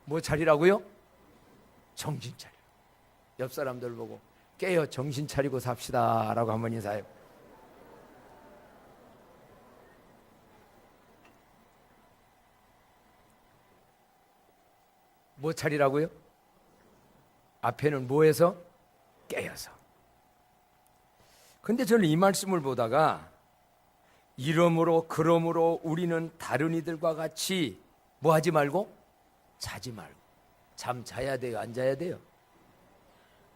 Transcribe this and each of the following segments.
뭐 차리라고요? 정신 차려. 옆 사람들 보고 깨어 정신 차리고 삽시다 라고 한번 인사해요. 뭐 차리라고요? 앞에는 뭐해서? 깨어서. 근데 저는 이 말씀을 보다가 이러므로 그러므로 우리는 다른 이들과 같이 뭐 하지 말고? 자지 말고. 잠 자야 돼요? 안 자야 돼요?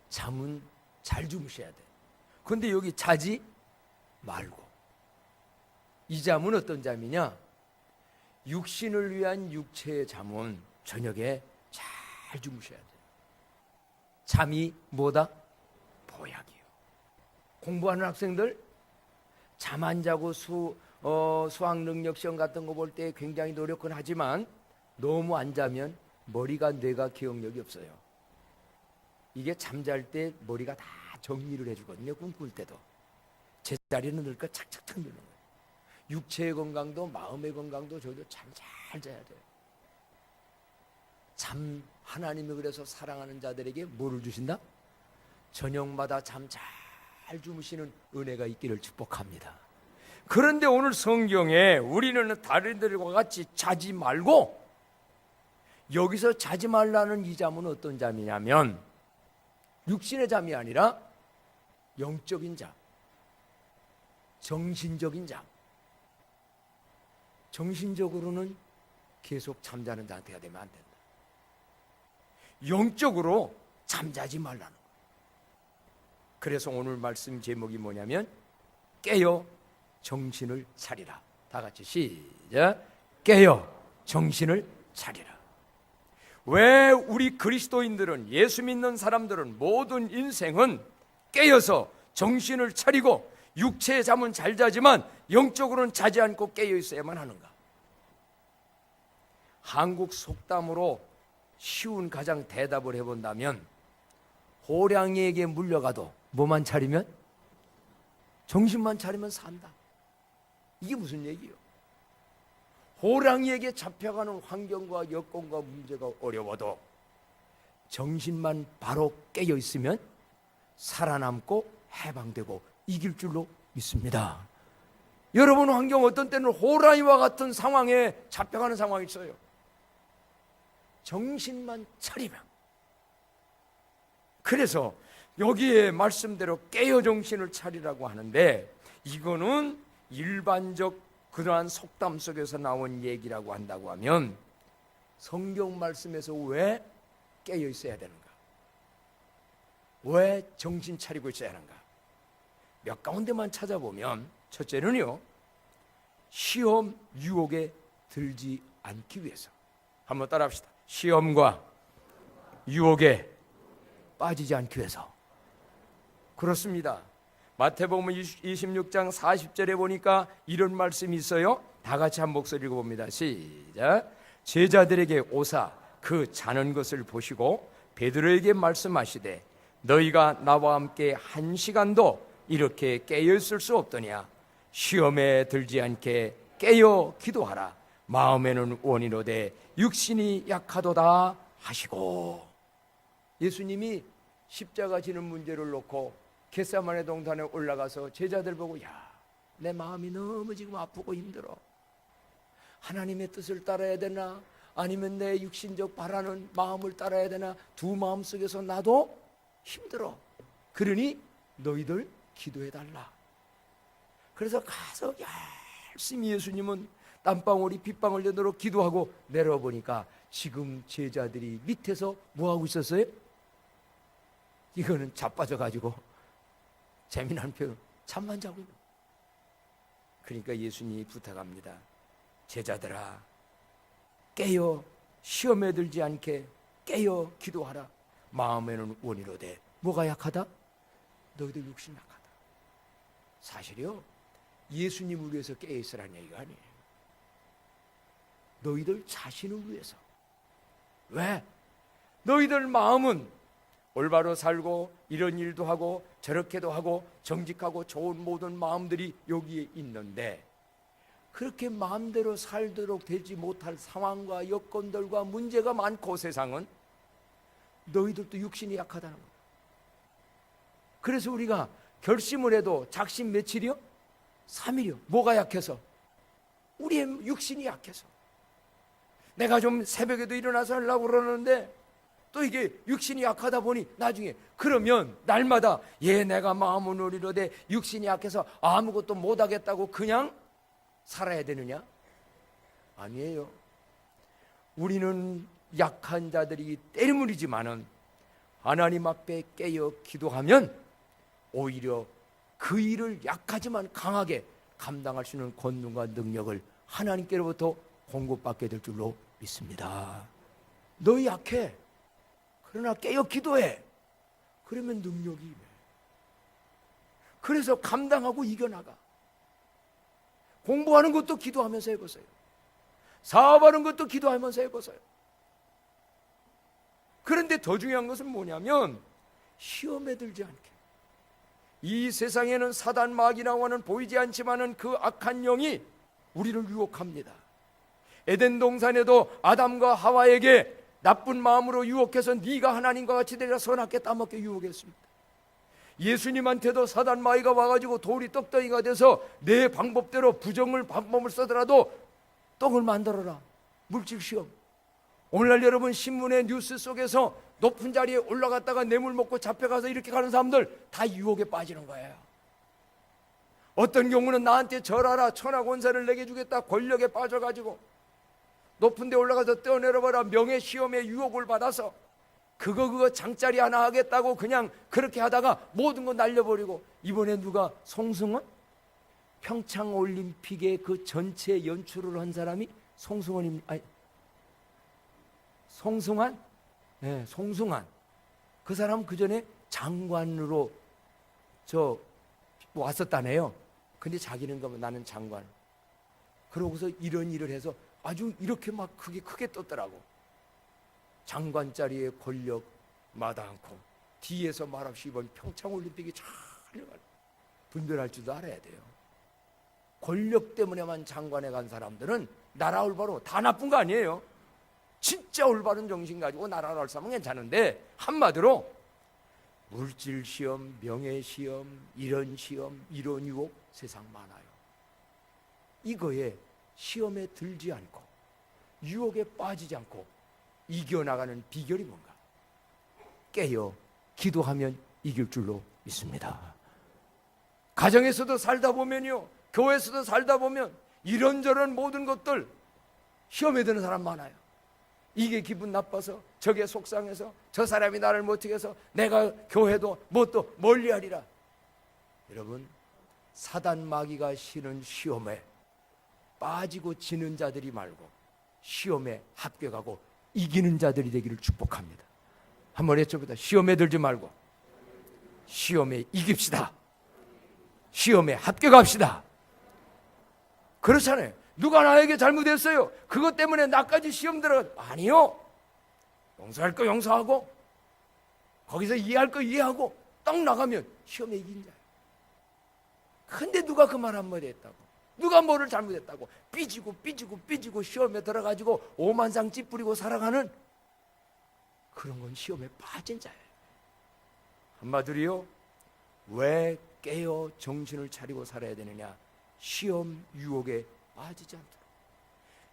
잠은 잘 주무셔야 돼요. 근데 여기 자지 말고. 이 잠은 어떤 잠이냐? 육신을 위한 육체의 잠은 저녁에 잘 주무셔야 돼요. 잠이 뭐다? 보약이에요. 공부하는 학생들 잠 안 자고 수학 능력 시험 같은 거 볼 때 굉장히 노력은 하지만 너무 안 자면 머리가 뇌가 기억력이 없어요. 이게 잠잘 때 머리가 다 정리를 해주거든요. 꿈꿀 때도 제자리는 늘까 착착착 누는 거예요. 육체의 건강도 마음의 건강도 저도 참 잘 자야 돼요. 잠 하나님이 그래서 사랑하는 자들에게 뭐를 주신다? 저녁마다 잠 잘 주무시는 은혜가 있기를 축복합니다. 그런데 오늘 성경에 우리는 다른 이들과 같이 자지 말고, 여기서 자지 말라는 이 잠은 어떤 잠이냐면 육신의 잠이 아니라 영적인 잠, 정신적인 잠. 정신적으로는 계속 잠자는 상태가 되면 안 된다. 영적으로 잠자지 말라는 거예요. 그래서 오늘 말씀 제목이 뭐냐면 깨어 정신을 차리라. 다 같이 시작. 깨어 정신을 차리라. 왜 우리 그리스도인들은, 예수 믿는 사람들은 모든 인생은 깨어서 정신을 차리고 육체의 잠은 잘 자지만 영적으로는 자지 않고 깨어 있어야만 하는가? 한국 속담으로 쉬운 가장 대답을 해본다면, 호랑이에게 물려가도 뭐만 차리면? 정신만 차리면 산다. 이게 무슨 얘기예요? 호랑이에게 잡혀가는 환경과 여건과 문제가 어려워도 정신만 바로 깨어 있으면 살아남고 해방되고 이길 줄로 믿습니다. 여러분 환경 어떤 때는 호랑이와 같은 상황에 잡혀가는 상황이 있어요. 정신만 차리면. 그래서 여기에 말씀대로 깨어 정신을 차리라고 하는데, 이거는 일반적 그러한 속담 속에서 나온 얘기라고 한다고 하면 성경 말씀에서 왜 깨어 있어야 되는가? 왜 정신 차리고 있어야 하는가? 몇 가운데만 찾아보면, 첫째는요, 시험 유혹에 들지 않기 위해서. 한번 따라합시다. 시험과 유혹에 빠지지 않기 위해서. 그렇습니다. 마태복음 26장 40절에 보니까 이런 말씀이 있어요. 다 같이 한 목소리 읽어봅니다. 시작. 제자들에게 오사 그 자는 것을 보시고 베드로에게 말씀하시되 너희가 나와 함께 한 시간도 이렇게 깨어 있을 수 없더냐. 시험에 들지 않게 깨어 기도하라. 마음에는 원이로되 육신이 약하도다 하시고. 예수님이 십자가 지는 문제를 놓고 겟세마네 동산에 올라가서 제자들 보고, 야, 내 마음이 너무 지금 아프고 힘들어. 하나님의 뜻을 따라야 되나 아니면 내 육신적 바라는 마음을 따라야 되나, 두 마음 속에서 나도 힘들어. 그러니 너희들 기도해달라. 그래서 가서 열심히 예수님은 땀방울이 핏방울 되도록 기도하고 내려와 보니까 지금 제자들이 밑에서 뭐하고 있었어요? 이거는 자빠져가지고 재미난 표현, 잠만 자고 있는. 그러니까 예수님이 부탁합니다. 제자들아, 깨어 시험에 들지 않게 깨어 기도하라. 마음에는 원이로되. 뭐가 약하다? 너희들 육신 약하다. 사실이요, 예수님을 위해서 깨어 있으라는 얘기가 아니에요. 너희들 자신을 위해서. 왜? 너희들 마음은 올바로 살고 이런 일도 하고 저렇게도 하고 정직하고 좋은 모든 마음들이 여기에 있는데, 그렇게 마음대로 살도록 되지 못할 상황과 여건들과 문제가 많고 세상은 너희들도 육신이 약하다는 거예요. 그래서 우리가 결심을 해도 작심 며칠이요? 3일이요. 뭐가 약해서? 우리의 육신이 약해서. 내가 좀 새벽에도 일어나서 하려고 그러는데 또 이게 육신이 약하다 보니 나중에 그러면 날마다 내가 마음은 의리로되 육신이 약해서 아무것도 못하겠다고 그냥 살아야 되느냐? 아니에요. 우리는 약한 자들이 때문이지만은 하나님 앞에 깨어 기도하면 오히려 그 일을 약하지만 강하게 감당할 수 있는 권능과 능력을 하나님께로부터 공급받게 될 줄로 믿습니다. 너희 약해. 그러나 깨어 기도해. 그러면 능력이 임해. 그래서 감당하고 이겨나가. 공부하는 것도 기도하면서 해보세요. 사업하는 것도 기도하면서 해보세요. 그런데 더 중요한 것은 뭐냐면 시험에 들지 않게. 이 세상에는 사단 마귀라고 하는 보이지 않지만은 그 악한 영이 우리를 유혹합니다. 에덴 동산에도 아담과 하와에게 나쁜 마음으로 유혹해서 네가 하나님과 같이 되리라 선악계 따먹게 유혹했습니다. 예수님한테도 사단 마귀가 와가지고 돌이 떡덩이가 돼서 내 방법대로 방법을 써더라도 떡을 만들어라. 물질 시험. 오늘날 여러분 신문의 뉴스 속에서 높은 자리에 올라갔다가 뇌물 먹고 잡혀가서 이렇게 가는 사람들 다 유혹에 빠지는 거예요. 어떤 경우는 나한테 절하라, 천하 권세를 내게 주겠다, 권력에 빠져가지고 높은 데 올라가서 뛰어내려봐라, 명예 시험에 유혹을 받아서 그거 장짜리 하나 하겠다고 그냥 그렇게 하다가 모든 거 날려버리고, 이번에 누가 송승헌? 평창올림픽의 그 전체 연출을 한 사람이 송승환? 네, 송승환. 그 사람 그 전에 장관으로 왔었다네요. 근데 자기는 그러면 나는 장관. 그러고서 이런 일을 해서 아주 이렇게 막 크게 떴더라고. 장관 자리에 권력 마다않고 뒤에서 말없이 이번 평창올림픽이 잘 분별할 줄도 알아야 돼요. 권력 때문에만 장관에 간 사람들은 나라 올바로 다 나쁜 거 아니에요. 진짜 올바른 정신 가지고 나라를 알싸면 괜찮은데, 한마디로 물질 시험, 명예 시험, 이런 유혹 세상 많아요. 이거에 시험에 들지 않고 유혹에 빠지지 않고 이겨나가는 비결이 뭔가? 깨어 기도하면 이길 줄로 믿습니다. 가정에서도 살다 보면요, 교회에서도 살다 보면 이런저런 모든 것들 시험에 드는 사람 많아요. 이게 기분 나빠서, 저게 속상해서, 저 사람이 나를 못하게 해서 내가 교회도 또 멀리하리라. 여러분, 사단 마귀가 시는 시험에 빠지고 지는 자들이 말고 시험에 합격하고 이기는 자들이 되기를 축복합니다. 한번 외쳐보자. 시험에 들지 말고 시험에 이깁시다. 시험에 합격합시다. 그렇잖아요. 누가 나에게 잘못했어요, 그것 때문에 나까지 시험 들어가. 아니요. 용서할 거 용서하고 거기서 이해할 거 이해하고 딱 나가면 시험에 이긴 자예요. 근데 누가 그 말 한마디 했다고, 누가 뭐를 잘못했다고 삐지고 시험에 들어가지고 오만상 찌푸리고 살아가는 그런 건 시험에 빠진 자예요. 한마디로요, 왜 깨어 정신을 차리고 살아야 되느냐? 시험 유혹에 빠지지 않도록,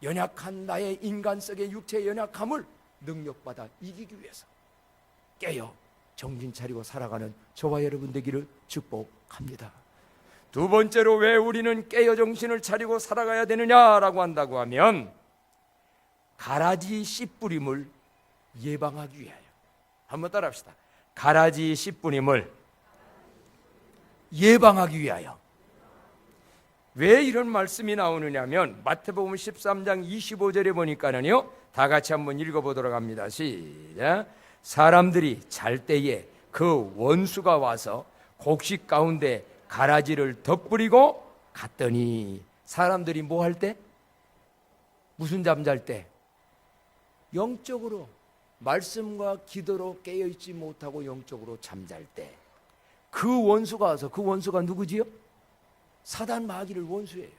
연약한 나의 인간성의 육체의 연약함을 능력받아 이기기 위해서 깨어 정신 차리고 살아가는 저와 여러분 되기를 축복합니다. 두 번째로 왜 우리는 깨어 정신을 차리고 살아가야 되느냐라고 한다고 하면, 가라지 씨 뿌림을 예방하기 위하여. 한번 따라합시다. 가라지 씨 뿌림을 예방하기 위하여. 왜 이런 말씀이 나오느냐면 마태복음 13장 25절에 보니까는요, 다 같이 한번 읽어보도록 합니다. 시작. 사람들이 잘 때에 그 원수가 와서 곡식 가운데 가라지를 덧뿌리고 갔더니, 사람들이 뭐 할 때? 무슨 잠잘 때? 영적으로 말씀과 기도로 깨어있지 못하고 영적으로 잠잘 때 그 원수가 와서, 그 원수가 누구지요? 사단 마귀를 원수예요.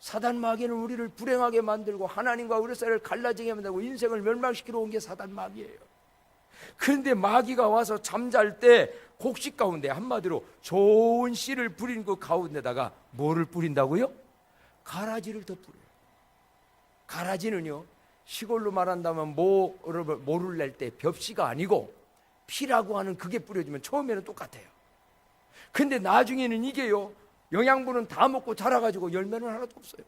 사단 마귀는 우리를 불행하게 만들고 하나님과 우리 사이를 갈라지게 만들고 인생을 멸망시키러 온 게 사단 마귀예요. 그런데 마귀가 와서 잠잘 때 곡식 가운데, 한마디로 좋은 씨를 뿌린 그 가운데다가 뭐를 뿌린다고요? 가라지를 더 뿌려요. 가라지는요, 시골로 말한다면 모를 낼 때 벽씨가 아니고 피라고 하는 그게 뿌려지면 처음에는 똑같아요. 근데 나중에는 이게요, 영양분은 다 먹고 자라가지고 열매는 하나도 없어요.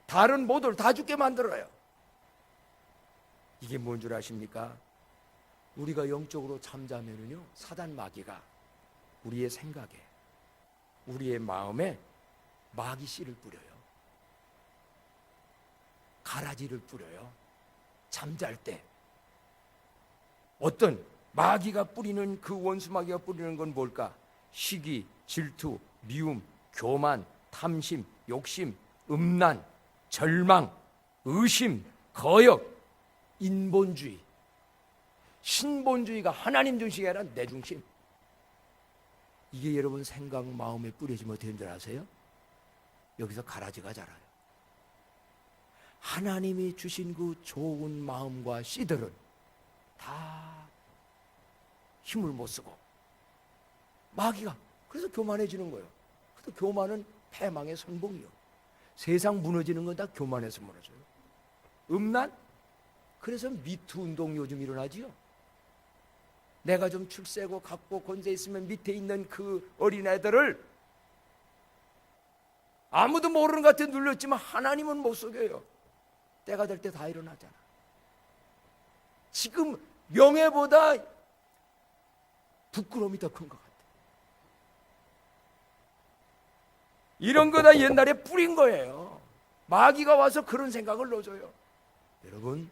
다른 모들 다 죽게 만들어요. 이게 뭔 줄 아십니까? 우리가 영적으로 잠자면은요, 사단 마귀가 우리의 생각에, 우리의 마음에 마귀 씨를 뿌려요. 가라지를 뿌려요. 잠잘 때 어떤 마귀가 뿌리는, 그 원수 마귀가 뿌리는 건 뭘까? 시기, 질투, 미움, 교만, 탐심, 욕심, 음란, 절망, 의심, 거역, 인본주의. 신본주의가 하나님 중심이 아니라 내 중심. 이게 여러분 생각, 마음에 뿌려지면 어떻게 되는 줄 아세요? 여기서 가라지가 자라요. 하나님이 주신 그 좋은 마음과 씨들은 다 힘을 못 쓰고 마귀가, 그래서 교만해지는 거예요. 그래서 교만은 패망의 선봉이요. 세상 무너지는 건 다 교만해서 무너져요. 음란? 그래서 미투 운동 요즘 일어나지요. 내가 좀 출세고 갖고 권세 있으면 밑에 있는 그 어린애들을 아무도 모르는 것 같아 눌렸지만 하나님은 못 속여요. 때가 될 때 다 일어나잖아. 지금 명예보다 부끄러움이 더 큰 것 같아. 이런 거 다 옛날에 뿌린 거예요. 마귀가 와서 그런 생각을 넣어줘요. 여러분,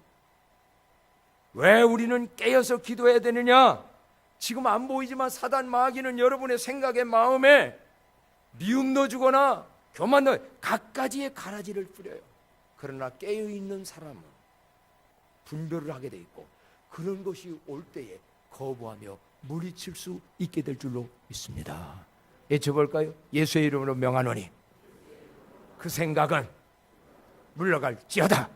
왜 우리는 깨어서 기도해야 되느냐? 지금 안 보이지만 사단 마귀는 여러분의 생각에, 마음에 미움 넣어주거나 교만 넣어 갖가지의 가라지를 뿌려요. 그러나 깨어있는 사람은 분별을 하게 돼 있고, 그런 것이 올 때에 거부하며 물리칠 수 있게 될 줄로 믿습니다. 외쳐볼까요? 예수의 이름으로 명하노니 그 생각은 물러갈지어다.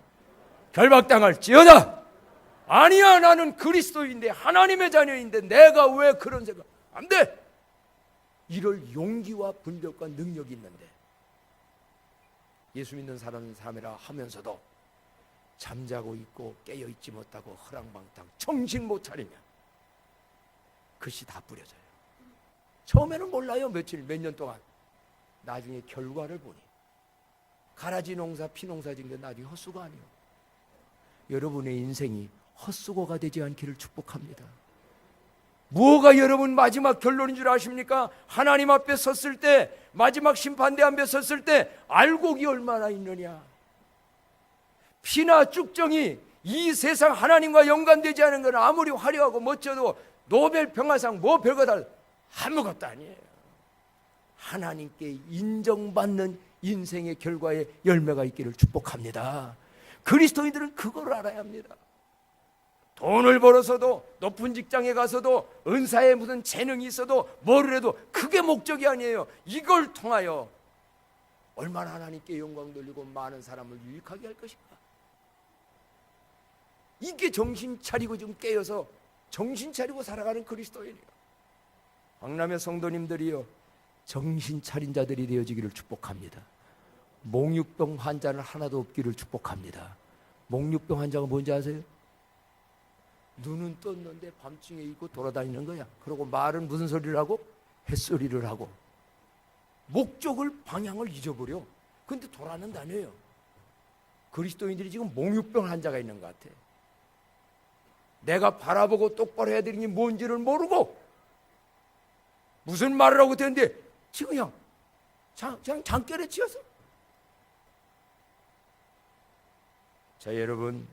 결박당할지어다. 아니야, 나는 그리스도인데 하나님의 자녀인데 내가 왜 그런 생각? 안 돼. 이럴 용기와 분별과 능력이 있는데 예수 믿는 사람이라 하면서도 잠자고 있고 깨어있지 못하고 허랑방탕 정신 못 차리면 그것이 다 뿌려져요. 처음에는 몰라요. 며칠, 몇 년 동안. 나중에 결과를 보니 가라지 농사, 피농사 짓는 게 나중에 헛수고 아니에요. 여러분의 인생이 헛수고가 되지 않기를 축복합니다. 무엇가 여러분 마지막 결론인 줄 아십니까? 하나님 앞에 섰을 때, 마지막 심판대 앞에 섰을 때 알곡이 얼마나 있느냐. 피나 쭉정이 이 세상 하나님과 연관되지 않은 건 아무리 화려하고 멋져도 노벨 평화상 뭐 별거 다 아무것도 아니에요. 하나님께 인정받는 인생의 결과에 열매가 있기를 축복합니다. 그리스도인들은 그걸 알아야 합니다. 돈을 벌어서도, 높은 직장에 가서도, 은사에 무슨 재능이 있어도, 뭐를 해도 그게 목적이 아니에요. 이걸 통하여 얼마나 하나님께 영광 돌리고 많은 사람을 유익하게 할 것인가. 이게 정신 차리고 지금 깨어서 정신 차리고 살아가는 그리스도인이에요. 강남의 성도님들이요, 정신 차린 자들이 되어지기를 축복합니다. 몽유병 환자는 하나도 없기를 축복합니다. 몽유병 환자가 뭔지 아세요? 눈은 떴는데 밤중에 있고 돌아다니는 거야. 그리고 말은 무슨 소리를 하고? 햇소리를 하고. 목적을, 방향을 잊어버려. 근데 돌아는 다녀요. 그리스도인들이 지금 몽유병 환자가 있는 것 같아. 내가 바라보고 똑바로 해야 되는 게 뭔지를 모르고 무슨 말을 하고 되는데 지금 그냥 장결에 치여서. 자, 여러분,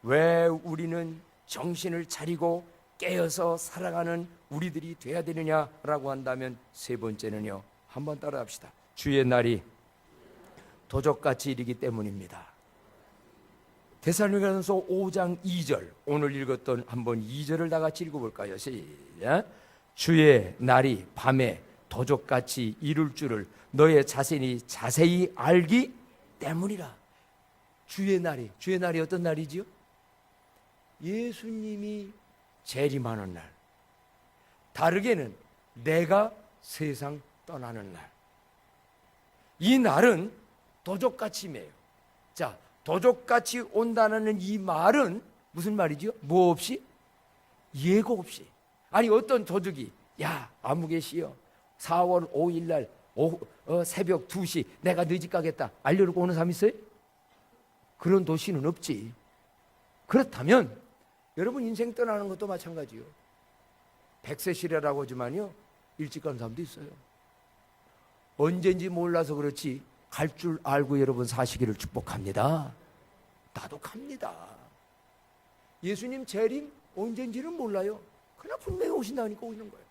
왜 우리는 정신을 차리고 깨어서 살아가는 우리들이 돼야 되느냐라고 한다면 세 번째는요, 한번 따라합시다. 주의 날이 도적같이 이르기 때문입니다. 데살로니가전서 5장 2절, 오늘 읽었던 한번 2절을 다 같이 읽어볼까요? 시작. 주의 날이 밤에 도적같이 이룰 줄을 너의 자신이 자세히 알기 때문이라. 주의 날이 어떤 날이지요? 예수님이 재림하는 날. 다르게는 내가 세상 떠나는 날. 이 날은 도적같이 임해요. 자, 도적같이 온다는 이 말은 무슨 말이죠? 뭐 없이? 예고 없이. 아니, 어떤 도둑이 야, 아무개시여 4월 5일 날 새벽 2시 내가 네 집 가겠다 알려주고 오는 사람 있어요? 그런 도시는 없지. 그렇다면 여러분 인생 떠나는 것도 마찬가지요. 100세 시래라고 하지만요 일찍 가는 사람도 있어요. 언젠지 몰라서 그렇지 갈 줄 알고 여러분 사시기를 축복합니다. 나도 갑니다. 예수님 재림 언젠지는 몰라요. 그러나 분명히 오신다니까 오는 거예요.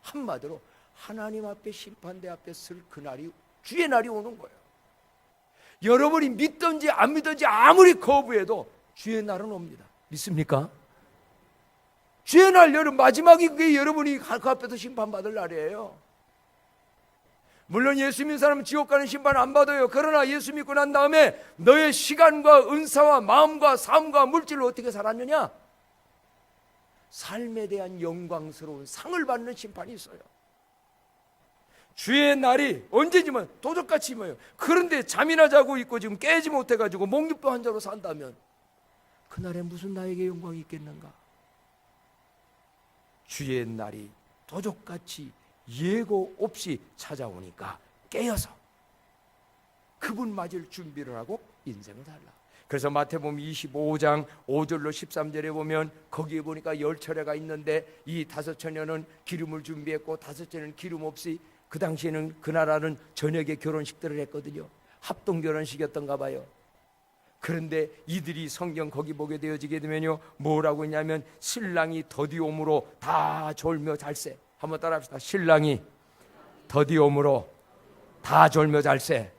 한마디로 하나님 앞에 심판대 앞에 설 그날이 주의 날이 오는 거예요. 여러분이 믿든지 안 믿든지 아무리 거부해도 주의 날은 옵니다. 믿습니까? 주의 날 여러분 마지막이 그게 여러분이 그 앞에서 심판받을 날이에요. 물론 예수 믿는 사람은 지옥 가는 심판 안 받아요. 그러나 예수 믿고 난 다음에 너의 시간과 은사와 마음과 삶과 물질을 어떻게 살았느냐? 삶에 대한 영광스러운 상을 받는 심판이 있어요. 주의 날이 언제지만 도적같이 임해요. 그런데 잠이나 자고 있고 지금 깨지 못해가지고 목욕도 환자로 산다면 그날에 무슨 나에게 영광이 있겠는가? 주의 날이 도적같이 예고 없이 찾아오니까 깨어서 그분 맞을 준비를 하고 인생을 살라. 그래서 마태복음 25장 5절로 13절에 보면 거기에 보니까 10차례가 있는데 이 5처녀는 기름을 준비했고 5처녀는 기름 없이 그 당시에는 그 나라는 저녁에 결혼식들을 했거든요. 합동결혼식이었던가 봐요. 그런데 이들이 성경 거기 보게 되어지게 되면요 뭐라고 했냐면 신랑이 더디옴으로 다 졸며 잘세. 한번 따라합시다. 신랑이 더디옴으로 다 졸며 잘세.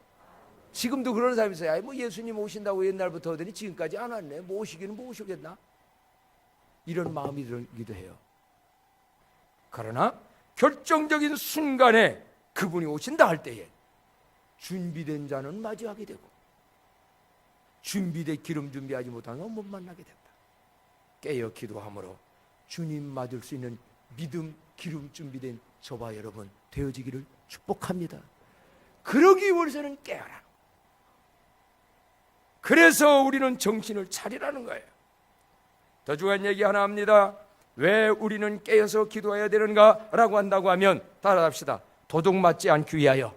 지금도 그런 사람이 있어요. 아이, 뭐 예수님 오신다고 옛날부터 하더니 지금까지 안 왔네. 뭐 오시기는 뭐 오시겠나? 이런 마음이 들기도 해요. 그러나 결정적인 순간에 그분이 오신다 할 때에 준비된 자는 맞이하게 되고 준비된 기름 준비하지 못하면 못 만나게 된다. 깨어 기도함으로 주님 맞을 수 있는 믿음 기름 준비된 저와 여러분 되어지기를 축복합니다. 그러기 위해서는 깨어라. 그래서 우리는 정신을 차리라는 거예요. 더 중요한 얘기 하나 합니다. 왜 우리는 깨어서 기도해야 되는가? 라고 한다고 하면 따라합시다. 도둑 맞지 않기 위하여.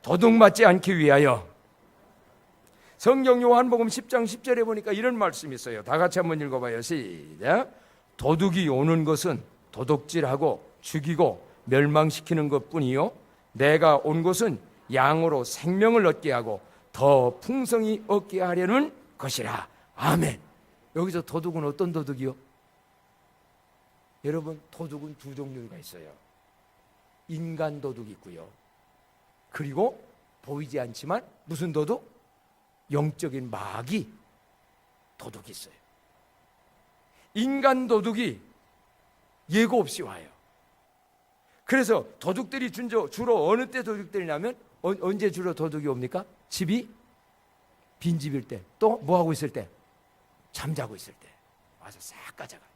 도둑 맞지 않기 위하여. 성경 요한복음 10장 10절에 보니까 이런 말씀이 있어요. 다 같이 한번 읽어봐요. 시작. 도둑이 오는 것은 도둑질하고 죽이고 멸망시키는 것뿐이요 내가 온 것은 양으로 생명을 얻게 하고 더 풍성히 얻게 하려는 것이라. 아멘. 여기서 도둑은 어떤 도둑이요? 여러분 도둑은 두 종류가 있어요. 인간 도둑이 있고요. 그리고 보이지 않지만 무슨 도둑? 영적인 마귀 도둑이 있어요. 인간 도둑이 예고 없이 와요. 그래서 도둑들이 주로 어느 때 도둑들이 나면 언제 주로 도둑이 옵니까? 집이 빈집일 때, 또 뭐하고 있을 때? 잠자고 있을 때 와서 싹 가져가요.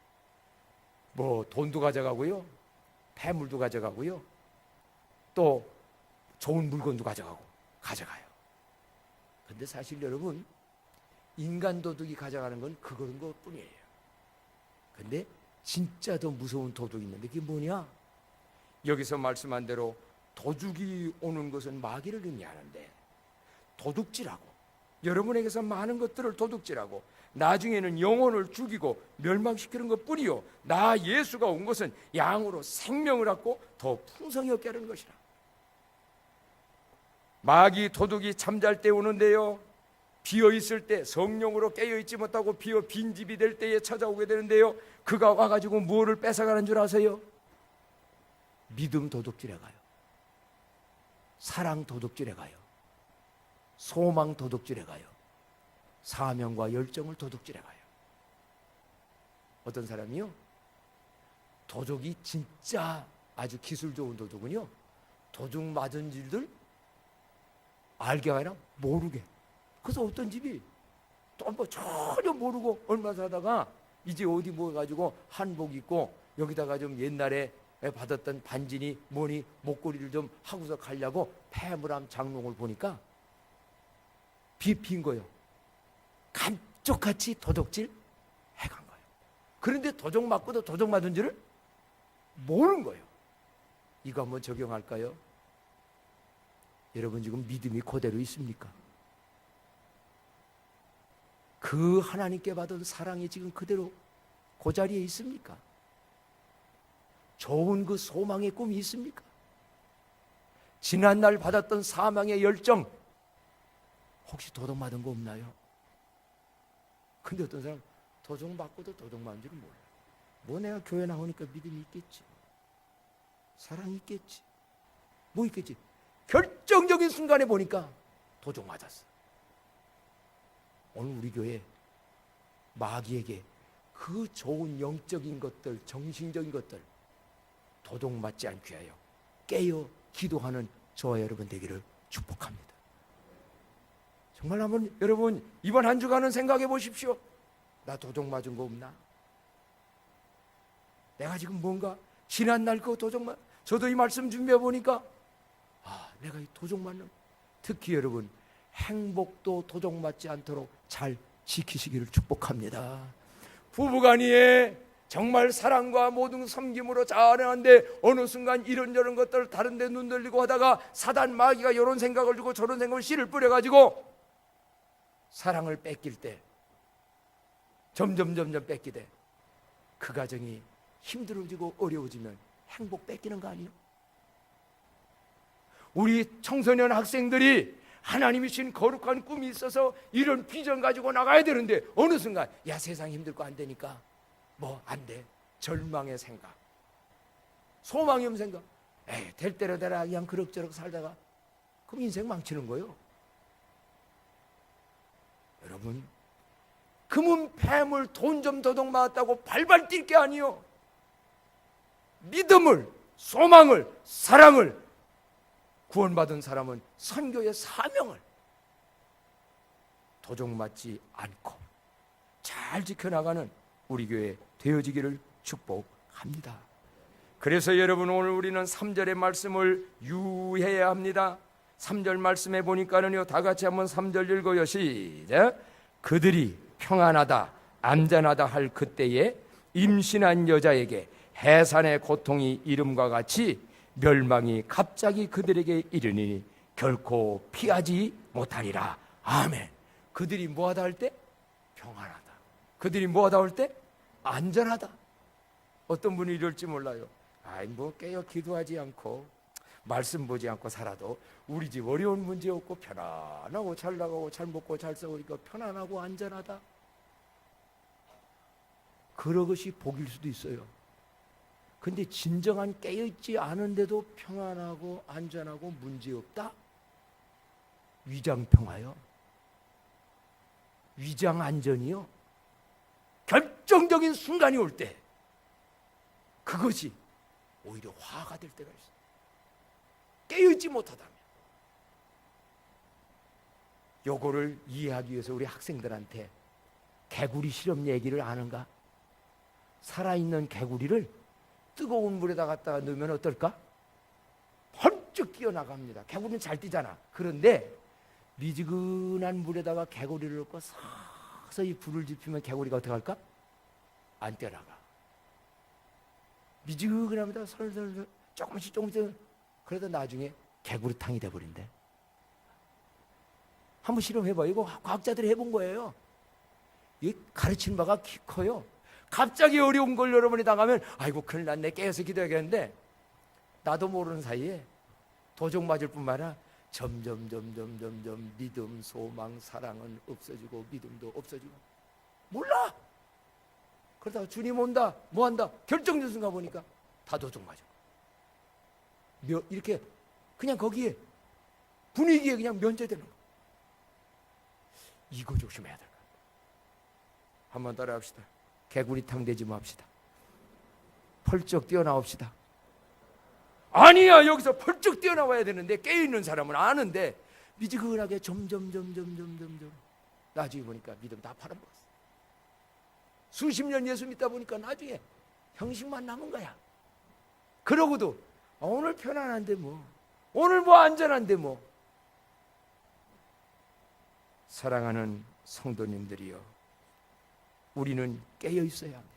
뭐 돈도 가져가고요, 폐물도 가져가고요, 또 좋은 물건도 가져가요. 근데 사실 여러분 인간 도둑이 가져가는 건 그런 것뿐이에요. 근데 진짜 더 무서운 도둑이 있는데 그게 뭐냐? 여기서 말씀한 대로 도둑이 오는 것은 마귀를 의미하는데 도둑질하고 여러분에게서 많은 것들을 도둑질하고 나중에는 영혼을 죽이고 멸망시키는 것뿐이요 나 예수가 온 것은 양으로 생명을 얻고 더 풍성히 얻게 하는 것이라. 마귀 도둑이 잠잘 때 오는데요 비어있을 때 성령으로 깨어있지 못하고 빈집이 될 때에 찾아오게 되는데요 그가 와가지고 무엇을 뺏어가는 줄 아세요? 믿음 도둑질해 가요. 사랑 도둑질해 가요. 소망 도둑질해 가요. 사명과 열정을 도둑질해 가요. 어떤 사람이요? 도둑이 진짜 아주 기술 좋은 도둑은요, 도둑 맞은 일들 알게 아니라 모르게. 그래서 어떤 집이 또 뭐 전혀 모르고 얼마 사다가 이제 어디 뭐 가지고 한복 입고 여기다가 좀 옛날에 받았던 반지니 뭐니 목걸이를 좀 하고서 가려고 폐물함 장롱을 보니까 비핀 거예요. 감쪽같이 도둑질 해간 거예요. 그런데 도둑 맞고도 도둑 맞은 줄을 모르는 거예요. 이거 한번 적용할까요? 여러분 지금 믿음이 그대로 있습니까? 그 하나님께 받은 사랑이 지금 그대로 그 자리에 있습니까? 좋은 그 소망의 꿈이 있습니까? 지난날 받았던 사망의 열정 혹시 도둑 맞은 거 없나요? 근데 어떤 사람 도둑 맞고도 도둑 맞은 줄은 몰라요. 뭐 내가 교회 나오니까 믿음이 있겠지, 사랑이 있겠지, 뭐 있겠지. 결정적인 순간에 보니까 도둑 맞았어. 오늘 우리 교회 마귀에게 그 좋은 영적인 것들, 정신적인 것들 도둑 맞지 않기 위하여 깨어 기도하는 저와 여러분 되기를 축복합니다. 정말 한번 여러분 이번 한 주간은 생각해 보십시오. 나 도둑 맞은 거 없나? 내가 지금 뭔가 지난날 그 도둑 맞, 저도 이 말씀 준비해 보니까 내가 이 도둑 맞는, 특히 여러분 행복도 도둑 맞지 않도록 잘 지키시기를 축복합니다. 부부간이에 정말 사랑과 모든 섬김으로 잘하는데 어느 순간 이런저런 것들 다른 데 눈 돌리고 하다가 사단 마귀가 이런 생각을 주고 저런 생각을 씨를 뿌려가지고 사랑을 뺏길 때 점점 뺏기되 그 가정이 힘들어지고 어려워지면 행복 뺏기는 거 아니에요? 우리 청소년 학생들이 하나님이 주신 거룩한 꿈이 있어서 이런 비전 가지고 나가야 되는데 어느 순간 야 세상 힘들고 안 되니까 뭐 안 돼. 절망의 생각, 소망이 없는 생각. 될 대로 되라 그냥 그럭저럭 살다가 그럼 인생 망치는 거예요. 여러분 금은 폐물 돈 좀 도둑 맞았다고 발발 뛸 게 아니요. 믿음을, 소망을, 사랑을, 구원받은 사람은 선교의 사명을 도둑 맞지 않고 잘 지켜나가는 우리 교회 되어지기를 축복합니다. 그래서 여러분 오늘 우리는 3절의 말씀을 유의해야 합니다. 3절 말씀에 보니까는요, 다 같이 한번 3절 읽어요. 시작. 그들이 평안하다 안전하다 할 그때에 임신한 여자에게 해산의 고통이 이름과 같이 멸망이 갑자기 그들에게 이르니 결코 피하지 못하리라. 아멘. 그들이 뭐하다 할 때? 평안하다. 그들이 뭐하다 할 때? 안전하다. 어떤 분이 이럴지 몰라요. 뭐 깨어 기도하지 않고 말씀 보지 않고 살아도 우리 집 어려운 문제 없고 편안하고 잘 나가고 잘 먹고 잘 싸우니까 편안하고 안전하다. 그러것이 복일 수도 있어요. 근데 진정한 깨어있지 않은데도 평안하고 안전하고 문제없다? 위장평화요? 위장안전이요? 결정적인 순간이 올 때 그것이 오히려 화가 될 때가 있어요. 깨어있지 못하다면. 요거를 이해하기 위해서 우리 학생들한테 개구리 실험 얘기를 아는가? 살아있는 개구리를 뜨거운 물에다 갖다가 넣으면 어떨까? 펄쩍 뛰어나갑니다. 개구리는 잘 뛰잖아. 그런데 미지근한 물에다가 개구리를 넣고 서서히 불을 지피면 개구리가 어떻게 할까? 안 뛰어나가. 미지근합니다. 설설설 조금씩 그러다 나중에 개구리탕이 돼버린대. 한번 실험해봐요. 이거 과학자들이 해본 거예요. 이 가르치는 바가 커요. 갑자기 어려운 걸 여러분이 당하면 아이고 큰일 났네, 깨어서 기도해야겠는데 나도 모르는 사이에 도둑 맞을 뿐만 아니라 점점 믿음, 소망, 사랑은 없어지고 믿음도 없어지고 몰라. 그러다가 주님 온다, 뭐한다, 결정적 순간 보니까 다 도둑 맞아. 이렇게 그냥 거기에 분위기에 그냥 면제되는 거. 이거 조심해야 될 것 같아요. 한번 따라합시다. 개구리탕 되지 맙시다. 펄쩍 뛰어나옵시다. 아니야, 여기서 펄쩍 뛰어나와야 되는데 깨어있는 사람은 아는데 미지근하게 점점 나중에 보니까 믿음 다 팔아먹었어. 수십 년 예수 믿다 보니까 나중에 형식만 남은 거야. 그러고도 오늘 편안한데 뭐, 오늘 뭐 안전한데 뭐. 사랑하는 성도님들이여, 우리는 깨어 있어야 합니다.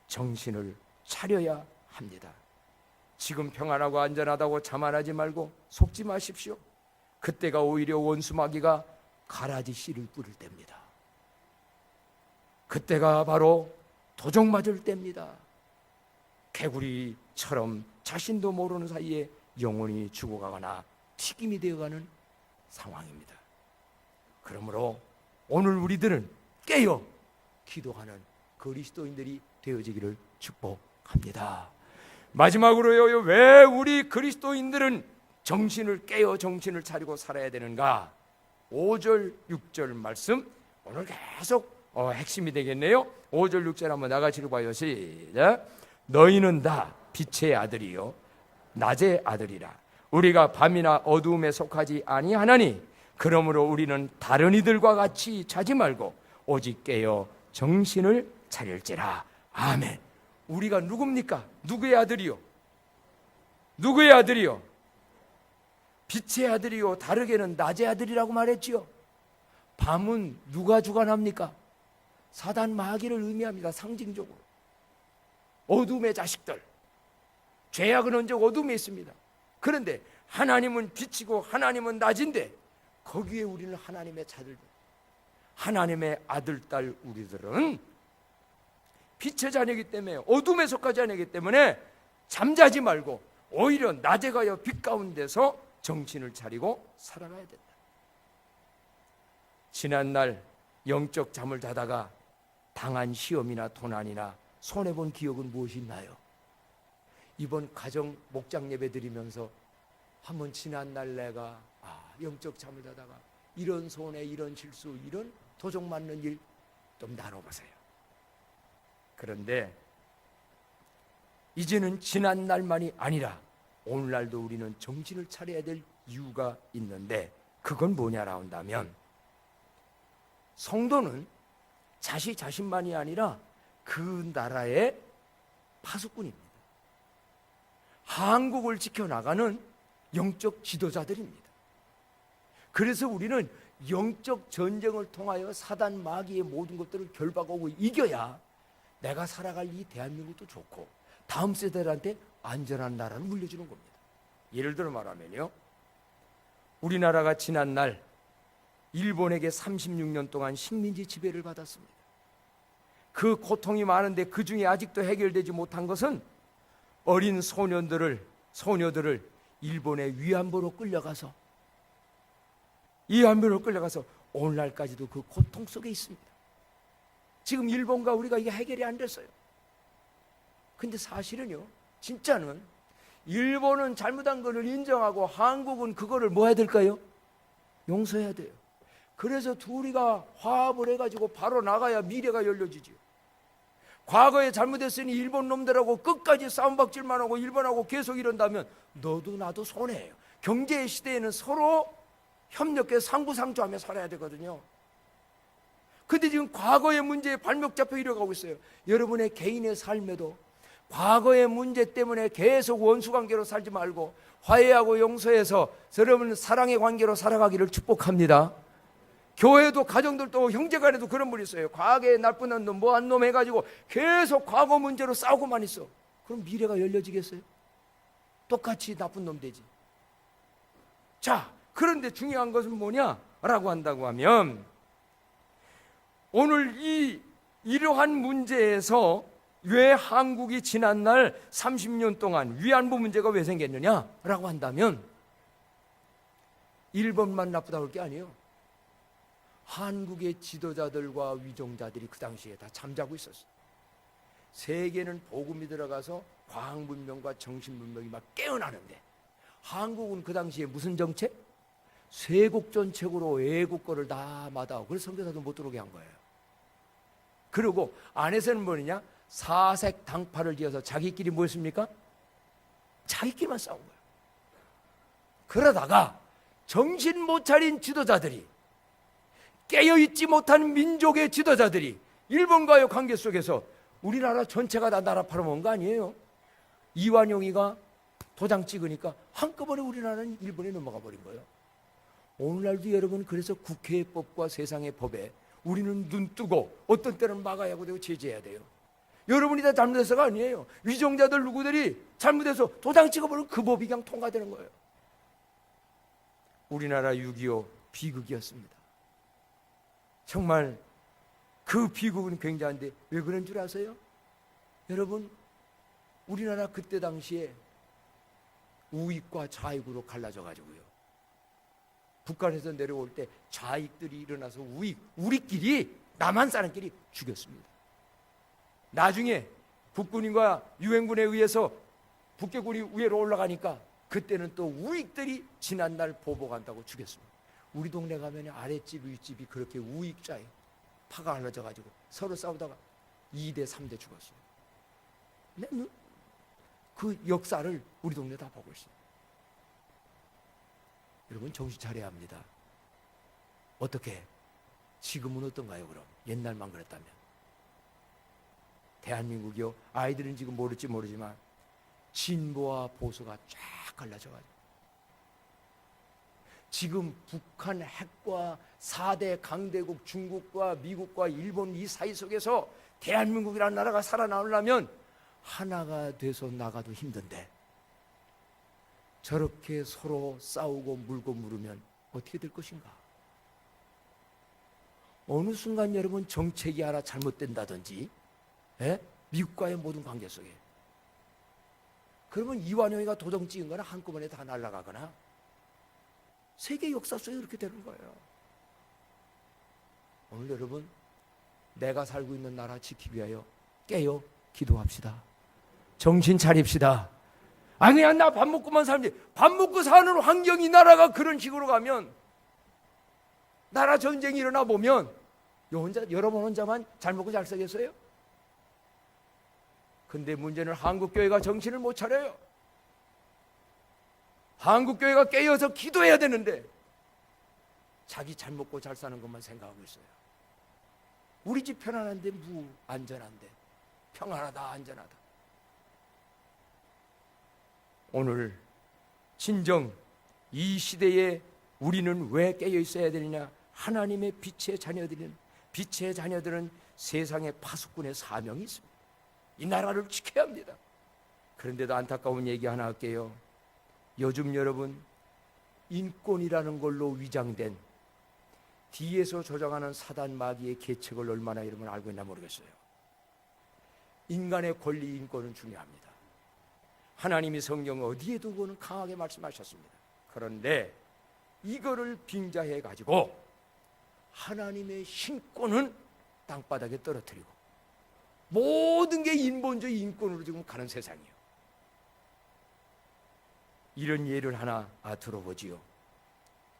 정신을 차려야 합니다. 지금 평안하고 안전하다고 자만하지 말고 속지 마십시오. 그때가 오히려 원수 마귀가 가라지 씨를 뿌릴 때입니다. 그때가 바로 도적 맞을 때입니다. 개구리처럼 자신도 모르는 사이에 영혼이 죽어가거나 튀김이 되어가는 상황입니다. 그러므로 오늘 우리들은 깨어 기도하는 그리스도인들이 되어지기를 축복합니다. 마지막으로요, 왜 우리 그리스도인들은 정신을 깨어 정신을 차리고 살아야 되는가? 5절 6절 말씀 오늘 계속 핵심이 되겠네요. 5절 6절 한번 나같이 읽어봐요. 시작. 너희는 다 빛의 아들이요 낮의 아들이라. 우리가 밤이나 어두움에 속하지 아니하나니 그러므로 우리는 다른 이들과 같이 자지 말고 오직 깨어 정신을 차릴지라. 아멘. 우리가 누굽니까? 누구의 아들이요? 누구의 아들이요? 빛의 아들이요 다르게는 낮의 아들이라고 말했지요. 밤은 누가 주관합니까? 사단 마귀를 의미합니다. 상징적으로. 어둠의 자식들. 죄악은 언제 어둠에 있습니다. 그런데 하나님은 빛이고 하나님은 낮인데 거기에 우리는 하나님의 자들, 하나님의 아들, 딸 우리들은 빛의 자녀이기 때문에 어둠에 속하지 않기 때문에 잠자지 말고 오히려 낮에 가여 빛 가운데서 정신을 차리고 살아가야 된다. 지난날 영적 잠을 자다가 당한 시험이나 고난이나 손해본 기억은 무엇이 있나요? 이번 가정 목장 예배 드리면서 한번 지난날 내가 영적 잠을 자다가 이런 손해, 이런 실수, 이런 도적 맞는 일 좀 나눠보세요. 그런데 이제는 지난날만이 아니라 오늘날도 우리는 정신을 차려야 될 이유가 있는데 그건 뭐냐라 한다면 성도는 자신만이 아니라 그 나라의 파수꾼입니다. 한국을 지켜나가는 영적 지도자들입니다. 그래서 우리는 영적 전쟁을 통하여 사단 마귀의 모든 것들을 결박하고 이겨야 내가 살아갈 이 대한민국도 좋고 다음 세대들한테 안전한 나라를 물려주는 겁니다. 예를 들어 말하면요, 우리나라가 지난날 일본에게 36년 동안 식민지 지배를 받았습니다. 그 고통이 많은데 그 중에 아직도 해결되지 못한 것은 어린 소녀들을 일본의 위안부로 끌려가서 오늘날까지도 그 고통 속에 있습니다. 지금 일본과 우리가 이게 해결이 안 됐어요. 근데 사실은요, 진짜는 일본은 잘못한 것을 인정하고 한국은 그거를 뭐 해야 될까요? 용서해야 돼요. 그래서 둘이가 화합을 해가지고 바로 나가야 미래가 열려지죠. 과거에 잘못했으니 일본 놈들하고 끝까지 싸움박질만 하고 일본하고 계속 이런다면 너도 나도 손해예요. 경제의 시대에는 서로 협력해서 상부상조하며 살아야 되거든요. 근데 지금 과거의 문제에 발목 잡혀 이뤄가고 있어요. 여러분의 개인의 삶에도 과거의 문제 때문에 계속 원수관계로 살지 말고 화해하고 용서해서 여러분 사랑의 관계로 살아가기를 축복합니다. 교회도 가정들도 형제간에도 그런 분이 있어요. 과거에 나쁜 놈 뭐한 놈 해가지고 계속 과거 문제로 싸우고만 있어. 그럼 미래가 열려지겠어요? 똑같이 나쁜 놈 되지. 자, 그런데 중요한 것은 뭐냐라고 한다고 하면 오늘 이러한 문제에서 왜 한국이 지난날 30년 동안 위안부 문제가 왜 생겼느냐라고 한다면 일본만 나쁘다고 할 게 아니에요. 한국의 지도자들과 위종자들이 그 당시에 다 잠자고 있었어요. 세계는 복음이 들어가서 과학문명과 정신문명이 막 깨어나는데 한국은 그 당시에 무슨 정책? 쇄국 정책으로 애국 거를 다 마다하고 그래서 선교사도 못 들어오게 한 거예요. 그리고 안에서는 뭐냐? 사색 당파를 지어서 자기끼리 뭐였습니까? 자기끼리만 싸운 거예요. 그러다가 정신 못 차린 지도자들이, 깨어있지 못한 민족의 지도자들이 일본과의 관계 속에서 우리나라 전체가 다 나라 팔아먹은 거 아니에요? 이완용이가 도장 찍으니까 한꺼번에 우리나라는 일본에 넘어가 버린 거예요. 오늘날도 여러분, 그래서 국회의 법과 세상의 법에 우리는 눈 뜨고 어떤 때는 막아야 하고 되고 제재해야 돼요. 여러분이 다 잘못해서가 아니에요. 위정자들 누구들이 잘못해서 도장 찍어버리면 그 법이 그냥 통과되는 거예요. 우리나라 6.25 비극이었습니다. 정말 그 비극은 굉장한데 왜 그런 줄 아세요? 여러분, 우리나라 그때 당시에 우익과 좌익으로 갈라져 가지고요, 북한에서 내려올 때 좌익들이 일어나서 우리끼리, 남한 사람끼리 죽였습니다. 나중에 국군인과 유엔군에 의해서 북괴군이 위로 올라가니까 그때는 또 우익들이 지난날 보복한다고 죽였습니다. 우리 동네 가면 아랫집 윗집이 그렇게 우익 좌익 파가 갈라져 가지고 서로 싸우다가 2대 3대 죽었어요. 그 역사를 우리 동네 다 보고 있어요. 여러분, 정신 차려야 합니다. 어떻게? 지금은 어떤가요? 그럼 옛날만 그랬다면. 대한민국이요, 아이들은 지금 모를지 모르지만 진보와 보수가 쫙 갈라져가지고 지금 북한 핵과 4대 강대국 중국과 미국과 일본 이 사이 속에서 대한민국이라는 나라가 살아나오려면 하나가 돼서 나가도 힘든데 저렇게 서로 싸우고 물고 물으면 어떻게 될 것인가? 어느 순간 여러분, 정책이 하나 잘못된다든지, 미국과의 모든 관계 속에, 그러면 이완용이가 도장 찍은 거나 한꺼번에 다 날아가거나 세계 역사 속에 그렇게 되는 거예요. 오늘 여러분, 내가 살고 있는 나라 지키기 위하여 깨어 기도합시다. 정신 차립시다. 아니, 그냥 나 밥 먹고만 살지. 밥 먹고 사는 환경이, 나라가 그런 식으로 가면, 나라 전쟁이 일어나 보면 여러분 혼자만 잘 먹고 잘 살겠어요? 근데 문제는 한국교회가 정신을 못 차려요. 한국교회가 깨어서 기도해야 되는데 자기 잘 먹고 잘 사는 것만 생각하고 있어요. 우리 집 편안한데, 안전한데, 평안하다, 안전하다. 오늘 진정 이 시대에 우리는 왜 깨어 있어야 되느냐? 하나님의 빛의 자녀들은 세상의 파수꾼의 사명이 있습니다. 이 나라를 지켜야 합니다. 그런데도 안타까운 얘기 하나 할게요. 요즘 여러분, 인권이라는 걸로 위장된 뒤에서 조장하는 사단 마귀의 계책을 얼마나 여러분 알고 있나 모르겠어요. 인간의 권리, 인권은 중요합니다. 하나님이 성경 어디에 두고는 강하게 말씀하셨습니다. 그런데 이거를 빙자해 가지고 하나님의 신권은 땅바닥에 떨어뜨리고 모든 게 인본주의 인권으로 지금 가는 세상이에요. 이런 예를 하나 들어보지요.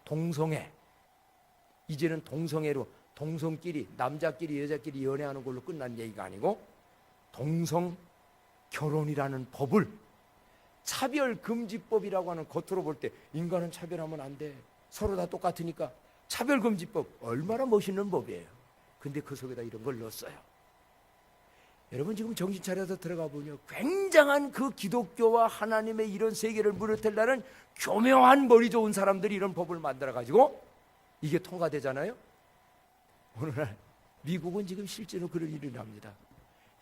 동성애. 이제는 동성애로, 동성끼리, 남자끼리 여자끼리 연애하는 걸로 끝난 얘기가 아니고 동성 결혼이라는 법을 차별금지법이라고 하는, 겉으로 볼 때 인간은 차별하면 안 돼, 서로 다 똑같으니까 차별금지법, 얼마나 멋있는 법이에요. 근데 그 속에다 이런 걸 넣었어요. 여러분, 지금 정신 차려서 들어가 보면 굉장한 그 기독교와 하나님의 이런 세계를 무너뜨리려는 교묘한 머리 좋은 사람들이 이런 법을 만들어 가지고 이게 통과되잖아요. 오늘날 미국은 지금 실제로 그런 일이 일어납니다.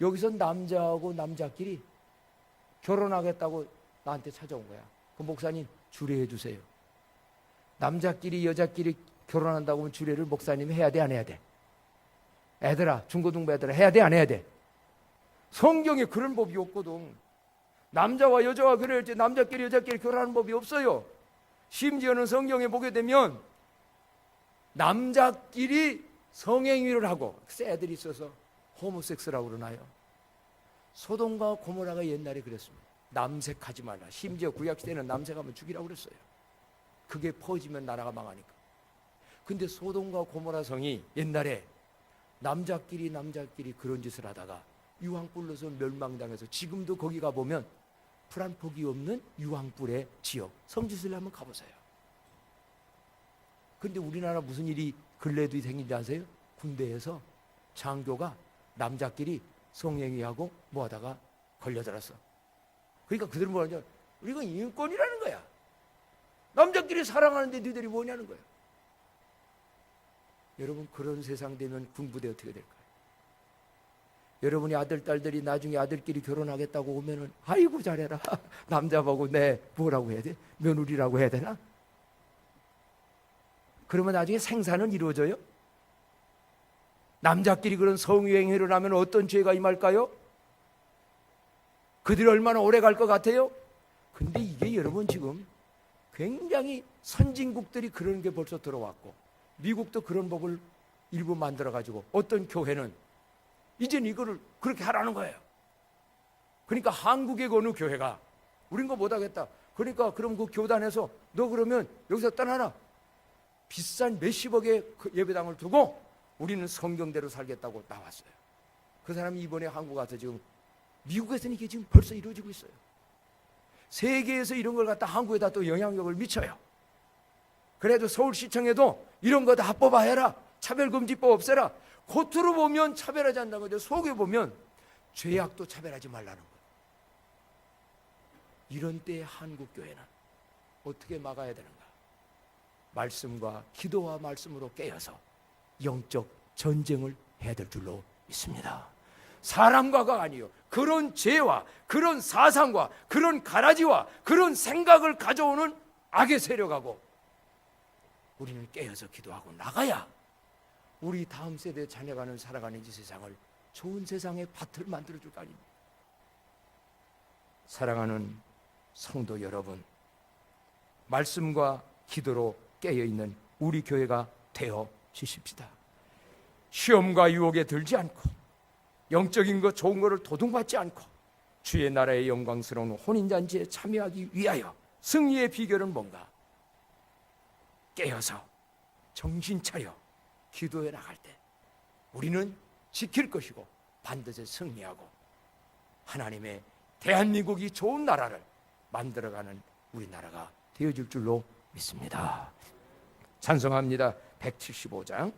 여기서 남자하고 남자끼리 결혼하겠다고 나한테 찾아온 거야. 그 목사님 주례해 주세요. 남자끼리 여자끼리 결혼한다고 하면 주례를 목사님이 해야 돼, 안 해야 돼? 애들아, 중고등부 애들아, 해야 돼, 안 해야 돼? 성경에 그런 법이 없거든. 남자와 여자와 그래야지 남자끼리 여자끼리 결혼하는 법이 없어요. 심지어는 성경에 보게 되면 남자끼리 성행위를 하고, 글쎄 애들이 있어서 호모섹스라고 그러나요? 소돔과 고모라가 옛날에 그랬습니다. 남색하지 말라. 심지어 구약시대는 남색하면 죽이라고 그랬어요. 그게 퍼지면 나라가 망하니까. 근데 소돔과 고모라 성이 옛날에 남자끼리 그런 짓을 하다가 유황불로서 멸망당해서 지금도 거기 가보면 풀 한 폭이 없는 유황불의 지역 성지순례 한번 가보세요. 근데 우리나라 무슨 일이 근래에도 생긴지 아세요? 군대에서 장교가 남자끼리 성행위하고 뭐하다가 걸려들었어. 그러니까 그들은 뭐하냐, 우리가 인권이라는 거야. 남자끼리 사랑하는데 니들이 뭐냐는 거야. 여러분, 그런 세상 되면 군부대 어떻게 될까요? 여러분이 아들, 딸들이 나중에 아들끼리 결혼하겠다고 오면은 아이고 잘해라. 남자 보고 내 뭐라고 해야 돼? 며느리라고 해야 되나? 그러면 나중에 생사는 이루어져요? 남자끼리 그런 성유행위를 일어나면 어떤 죄가 임할까요? 그들이 얼마나 오래 갈 것 같아요? 근데 이게 여러분 지금 굉장히 선진국들이 그런 게 벌써 들어왔고, 미국도 그런 법을 일부 만들어가지고 어떤 교회는 이제는 이거를 그렇게 하라는 거예요. 그러니까 한국의 어느 교회가 우린 거 못하겠다. 그러니까 그럼 그 교단에서 너 그러면 여기서 떠나라. 비싼 몇십억의 그 예배당을 두고 우리는 성경대로 살겠다고 나왔어요. 그 사람이 이번에 한국 와서 지금 미국에서는 이게 지금 벌써 이루어지고 있어요. 세계에서 이런 걸 갖다 한국에다 또 영향력을 미쳐요. 그래도 서울시청에도 이런 거 다 뽑아해라. 차별금지법 없애라. 겉으로 보면 차별하지 않는 거죠. 속에 보면 죄악도 차별하지 말라는 거예요. 이런 때에 한국교회는 어떻게 막아야 되는가? 말씀과 기도와 말씀으로 깨어서 영적 전쟁을 해야 될 줄로 믿습니다. 사람과가 아니요, 그런 죄와 그런 사상과 그런 가라지와 그런 생각을 가져오는 악의 세력하고 우리는 깨어서 기도하고 나가야 우리 다음 세대 자녀가는 살아가는 이 세상을 좋은 세상의 밭을 만들어줄 거 아닙니까? 사랑하는 성도 여러분, 말씀과 기도로 깨어있는 우리 교회가 되어 주십시다. 시험과 유혹에 들지 않고 영적인 것 좋은 것을 도둑맞지 않고 주의 나라의 영광스러운 혼인잔치에 참여하기 위하여 승리의 비결은 뭔가? 깨어서 정신 차려 기도해 나갈 때 우리는 지킬 것이고 반드시 승리하고 하나님의 대한민국이 좋은 나라를 만들어가는 우리나라가 되어줄 줄로 믿습니다. 찬송합니다. 175장.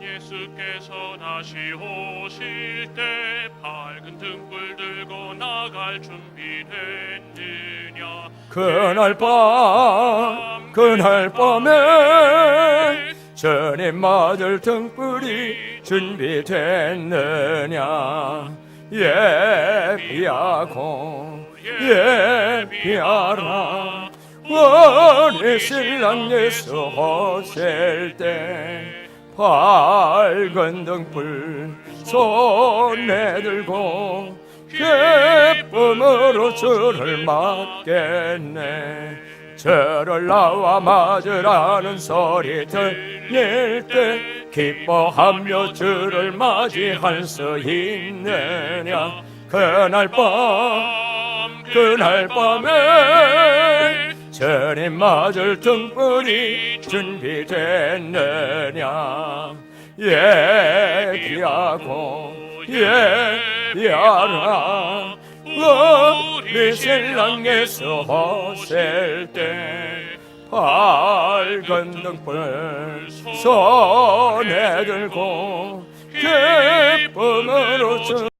예수께서 다시 오실 때 밝은 등불 들고 나갈 준비됐느냐. 그날 밤에 주님 맞을 등불이 준비됐느냐. 예비하라. 우리 신랑 예수 오실 때 밝은 등불 손에 들고 기쁨으로 주를 맞겠네. 저를 나와 맞으라는 소리 들릴 때 기뻐하며 주를 맞이할 수 있느냐. 그날 밤에 주님 맞을 등불이 준비됐느냐. 예비하라. 우리 신랑 예수 오실 때 밝은 등불 손에 들고 기쁨으로